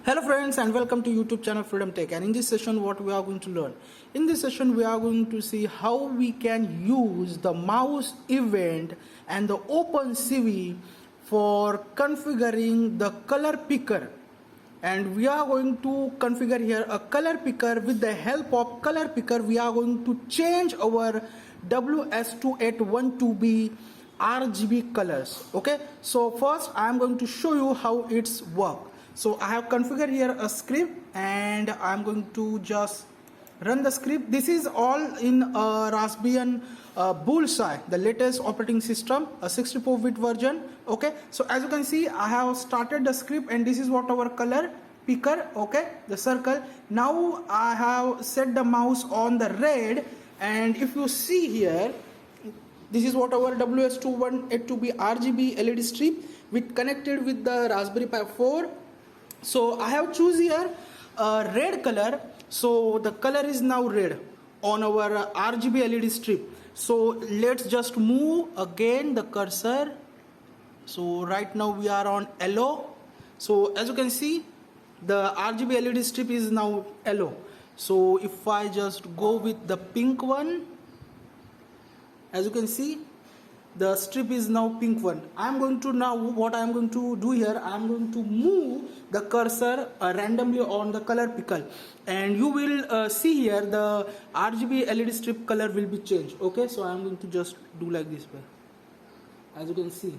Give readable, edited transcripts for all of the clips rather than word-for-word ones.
Hello friends and welcome to YouTube channel Freedom Tech, and in this session what we are going to learn. In this session we are going to see how we can use the mouse event and the OpenCV for configuring the color picker. And we are going to configure here a color picker. With the help of color picker we are going to change our WS2812B RGB colors. Okay, so first I am going to show you how it's work. So I have configured here a script and I am going to just run the script. This is all in Raspbian Bullseye, the latest operating system, a 64-bit version. Okay, so as you can see I have started the script and this is what our color picker, okay, the circle. Now I have set the mouse on the red, and if you see here, this is what our WS2182B RGB LED strip with connected with the Raspberry Pi 4. So I have choose here a red color, so the color is now red on our RGB LED strip. So let's just move again the cursor. So right now we are on yellow. So as you can see, the RGB LED strip is now yellow. So if I just go with the pink one, as you can see, the strip is now pink one. I am going to now, what I am going to do here, I am going to move the cursor randomly on the color picker, and you will see here the RGB LED strip color will be changed. Okay, so I am going to just do like this way. As you can see,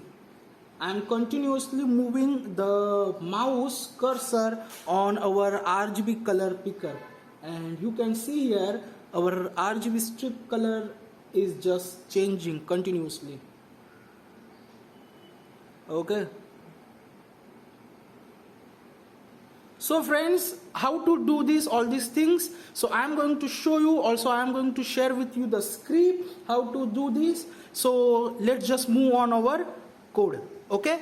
I am continuously moving the mouse cursor on our RGB color picker, and you can see here our RGB strip color is just changing continuously. Okay, so friends, how to do this, all these things, so I am going to show you. Also I am going to share with you the script how to do this. So let's just move on our code. Okay,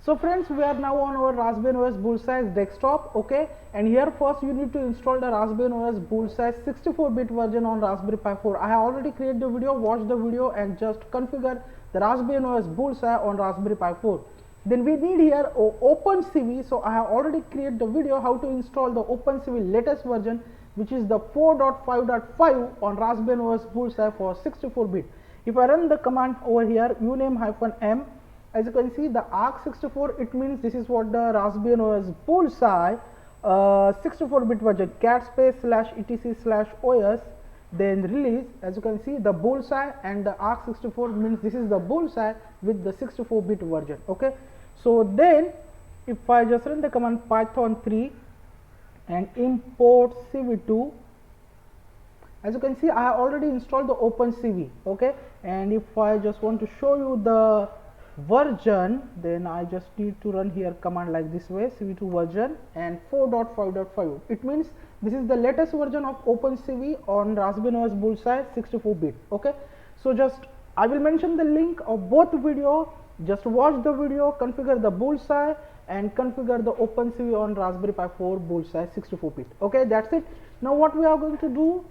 so friends, we are now on our Raspbian OS Bullseye desktop. Okay, and here first you need to install the Raspbian OS Bullseye 64-bit version on Raspberry Pi 4. I have already created the video, watch the video and just configure the Raspbian OS Bullseye on Raspberry Pi 4. Then we need here OpenCV. So I have already created the video how to install the OpenCV latest version, which is the 4.5.5 on Raspbian OS Bullseye for 64-bit. If I run the command over here, uname-m, as you can see the ARC64, it means this is what the Raspbian OS Bullseye 64-bit version, cat space /etc/os, then release. As you can see the Bullseye and the ARC64 means this is the Bullseye with the 64-bit version. Okay, so then if I just run the command python 3 and import cv2, as you can see I have already installed the OpenCV. Okay, and if I just want to show you the version, then I just need to run here command like this way, cv2 version and 4.5.5. it means this is the latest version of OpenCV on Raspbian OS Bullseye 64-bit. Okay, so just I will mention the link of both video. Just watch the video, configure the Bullseye and configure the OpenCV on Raspberry Pi 4 Bullseye 64-bit. Okay, that's it. Now what we are going to do,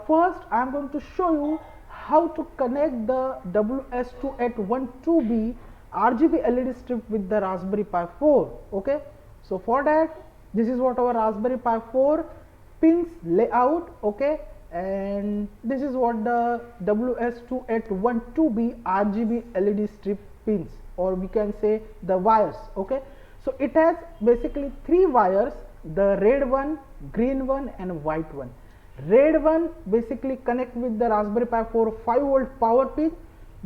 first I am going to show you how to connect the WS2812B RGB LED strip with the Raspberry Pi 4. Okay, so for that, this is what our Raspberry Pi 4 pins layout. Okay, and this is what the WS2812B RGB LED strip pins, or we can say the wires. Okay, so it has basically 3 wires, the red one, green one and white one. Red one basically connect with the Raspberry Pi 4 5-volt power pin.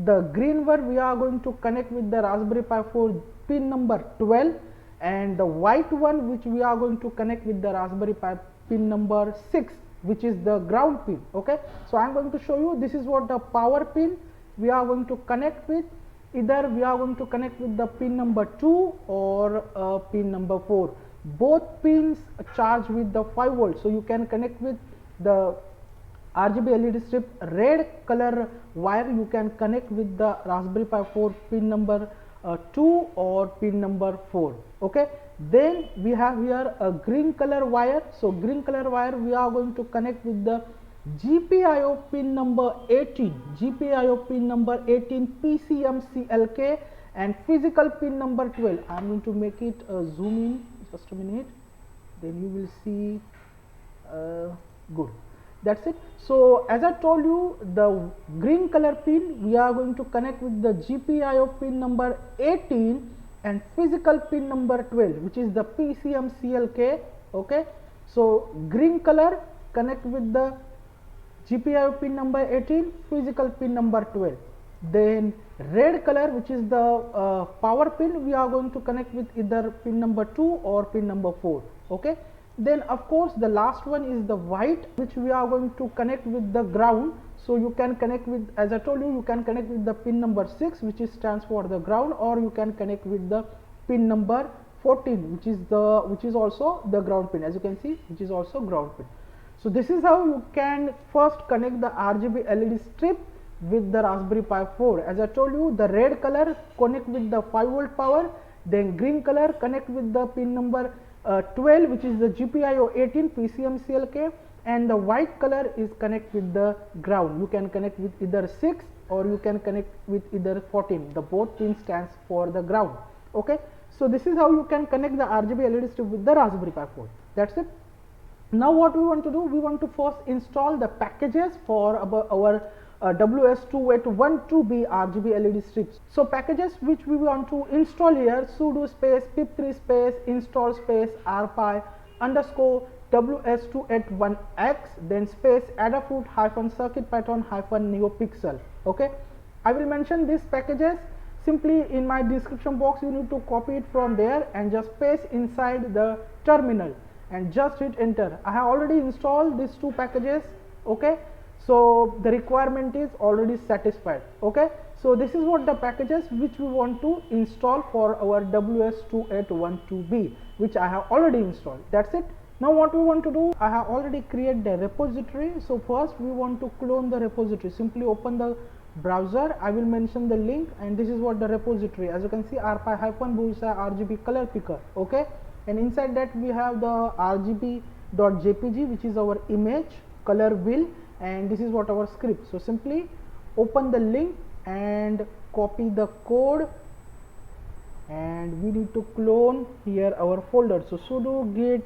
The green one we are going to connect with the Raspberry Pi 4 pin number 12, and the white one which we are going to connect with the Raspberry Pi pin number 6, which is the ground pin. Okay, so I am going to show you, this is what the power pin we are going to connect with. Either we are going to connect with the pin number 2 or pin number 4. Both pins charged with the 5 volts, so you can connect with the RGB LED strip red color wire, you can connect with the Raspberry Pi 4 pin number 2 or pin number 4. Okay, then we have here a green color wire. So green color wire we are going to connect with the GPIO pin number 18, GPIO pin number 18 PCMCLK, and physical pin number 12. I am going to make it zoom in just a minute, then you will see good. That's it. So as I told you, the green color pin we are going to connect with the GPIO pin number 18 and physical pin number 12, which is the PCMCLK. Okay, so green color connect with the GPIO pin number 18, physical pin number 12. Then red color, which is the power pin, we are going to connect with either pin number 2 or pin number 4. Okay, then of course the last one is the white, which we are going to connect with the ground. So you can connect with, as I told you, you can connect with the pin number 6, which is stands for the ground, or you can connect with the pin number 14, which is also the ground pin, as you can see, which is also ground pin. So this is how you can first connect the RGB LED strip with the Raspberry Pi 4. As I told you, the red color connect with the 5 volt power, then green color connect with the pin number 12, which is the GPIO 18 PCMCLK, and the white color is connect with the ground. You can connect with either 6 or you can connect with either 14. The both pin stands for the ground. Okay, so this is how you can connect the RGB LED strip with the Raspberry Pi 4. That's it. Now what we want to do, we want to first install the packages for our WS2812B RGB LED strips. So packages which we want to install here: sudo space pip3 space install space rpi underscore WS281X, then space Adafruit hyphen circuit pattern hyphen neopixel. Okay, I will mention these packages simply in my description box. You need to copy it from there and just paste inside the terminal and just hit enter. I have already installed these two packages. Okay, so the requirement is already satisfied. Okay, so this is what the packages which we want to install for our WS2812B, which I have already installed. That's it. Now what we want to do, I have already created the repository. So first we want to clone the repository. Simply open the browser. I will mention the link, and this is what the repository. As you can see, rpi-bullseye RGB color picker. Okay, and inside that we have the rgb.jpg, which is our image color wheel, and this is what our script. So simply open the link and copy the code, and we need to clone here our folder. So sudo git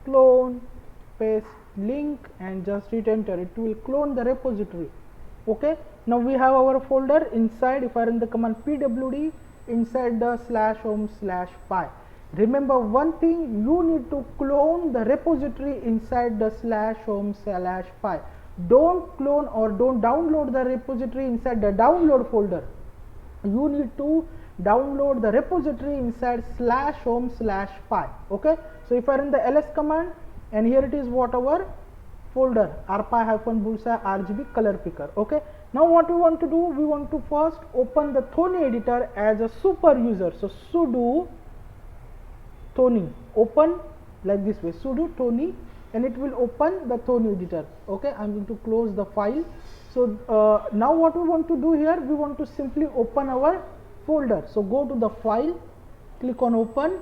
clone paste link and just hit enter. It will clone the repository. Okay, now we have our folder inside. If I run the command pwd inside the /home/pi, remember one thing, you need to clone the repository inside the /home/pi. Don't clone or don't download the repository inside the download folder. You need to download the repository inside /home/pi. Okay, so if I run the ls command, and here it is what our folder rpi-bullseye RGB color picker. Okay, now what we want to do, we want to first open the Thonny editor as a super user. So sudo Thonny, open like this way, sudo Thonny, and it will open the Thonny editor. Okay, I'm going to close the file. So now what we want to do here, we want to simply open our folder. So go to the file, click on open,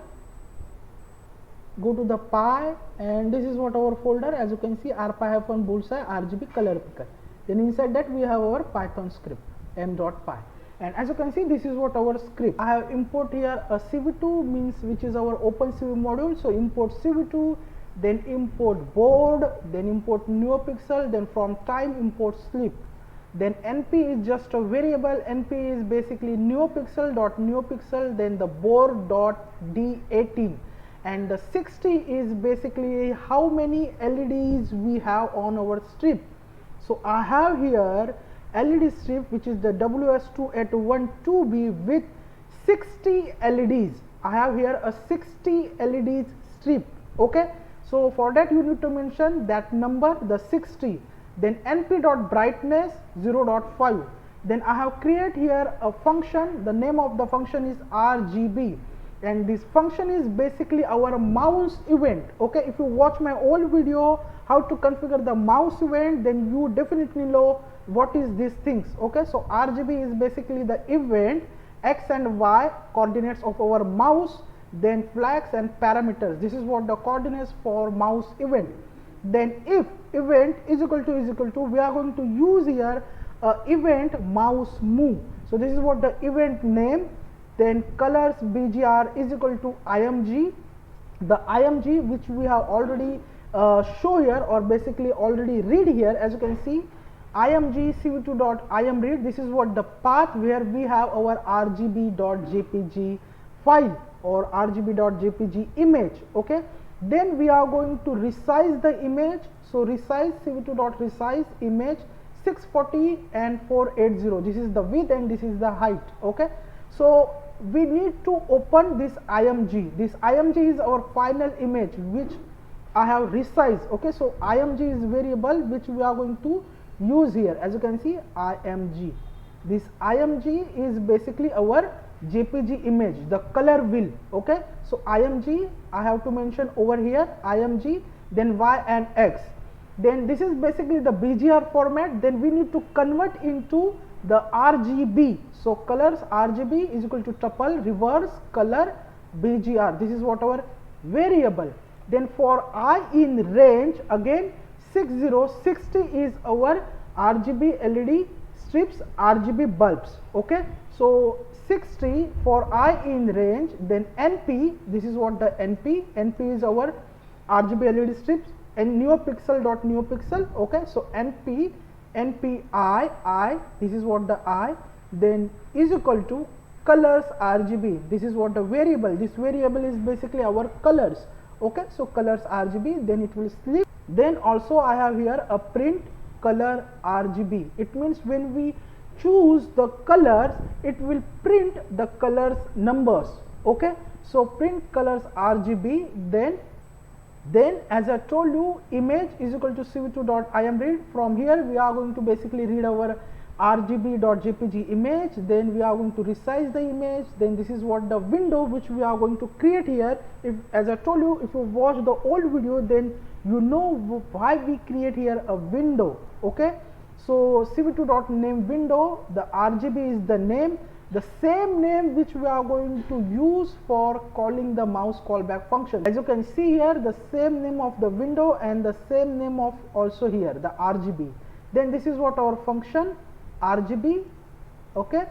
go to the pi, and this is what our folder, as you can see, rpi-bullseye RGB color picker. Then inside that we have our Python script m.py, and as you can see, this is what our script. I have import here a CV2, means which is our OpenCV module. So import CV2, then import board, then import neopixel, then from time import sleep. Then np is just a variable. Np is basically neopixel.neopixel, then the board.d18, and the 60 is basically how many LEDs we have on our strip. So I have here LED strip which is the WS2812B with 60 LEDs. I have here a 60 LEDs strip. Okay, so for that you need to mention that number, the 60, then np.brightness 0.5. Then I have created here a function. The name of the function is RGB, and this function is basically our mouse event. Okay, if you watch my old video how to configure the mouse event, then you definitely know what is these things. Okay, so RGB is basically the event, x and y coordinates of our mouse, then flags and parameters. This is what the coordinates for mouse event. Then if event is equal to, we are going to use here event mouse move. So this is what the event name, then colors BGR is equal to IMG. The IMG which we have already show here, or basically already read here, as you can see, IMG cv2.imread, this is what the path where we have our rgb.jpg file or rgb.jpg image. Okay, then we are going to resize the image. So resize cv2.resize image 640 and 480, this is the width and this is the height. Okay, so we need to open this IMG. This IMG is our final image which I have resized. Okay, so IMG is variable which we are going to use here. As you can see, IMG, this IMG is basically our JPG image, the color wheel. Okay, so IMG I have to mention over here, IMG, then Y and X, then this is basically the BGR format. Then we need to convert into the RGB. So colors RGB is equal to tuple reverse color BGR, this is what our variable. Then for I in range, again 6060 is our RGB LED strips, RGB bulbs. Okay, so 60 for I in range. Then NP, this is what the NP is our RGB LED strips, and neopixel. Okay, so NP I, this is what the I, then is equal to colors RGB, this is what the variable, this variable is basically our colors. Okay, so colors RGB, then it will sleep. Then also I have here a print color RGB, it means when we choose the colors it will print the colors numbers. Okay, so print colors RGB. Then as I told you, image is equal to cv2.imread. From here we are going to basically read our rgb.jpg image, then we are going to resize the image. Then this is what the window which we are going to create here. If, as I told you, if you watch the old video, then you know why we create here a window. Okay, so cv2.name window, the RGB is the name, the same name which we are going to use for calling the mouse callback function. As you can see here, the same name of the window and the same name of also here the RGB. Then this is what our function RGB. Okay,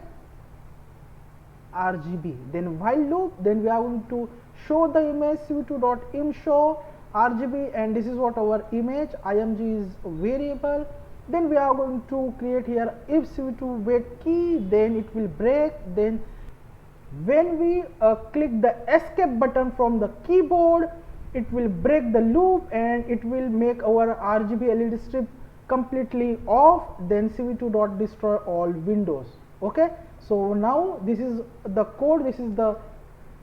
RGB, then while loop, then we are going to show the image cv2.imShow RGB, and this is what our image IMG is variable. Then we are going to create here if cv2 wait key, then it will break. Then when we click the escape button from the keyboard, it will break the loop and it will make our RGB LED strip completely off. Then cv2.destroy all windows. Okay, so now this is the code, this is the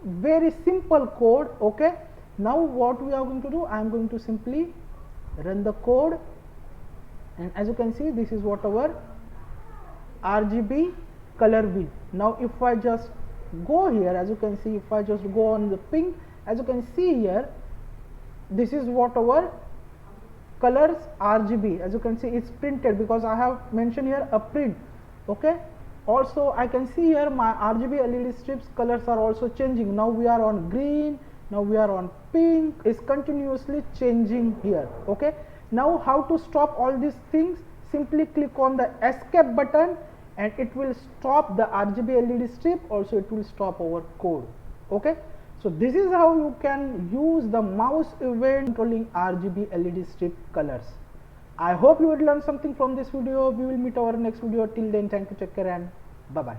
very simple code. Okay, now what we are going to do, I am going to simply run the code, and as you can see, this is what our RGB color wheel. Now if I just go here, as you can see, if I just go on the ping, as you can see here, this is what our colors RGB, as you can see, it's printed because I have mentioned here a print. Okay, also I can see here my RGB LED strips colors are also changing. Now we are on green, now we are on pink, is continuously changing here. Okay, now how to stop all these things, simply click on the escape button and it will stop the RGB LED strip, also it will stop our code. Okay, so this is how you can use the mouse event controlling RGB LED strip colors. I hope you would learn something from this video. We will meet our next video. Till then, thank you, take care, and bye bye.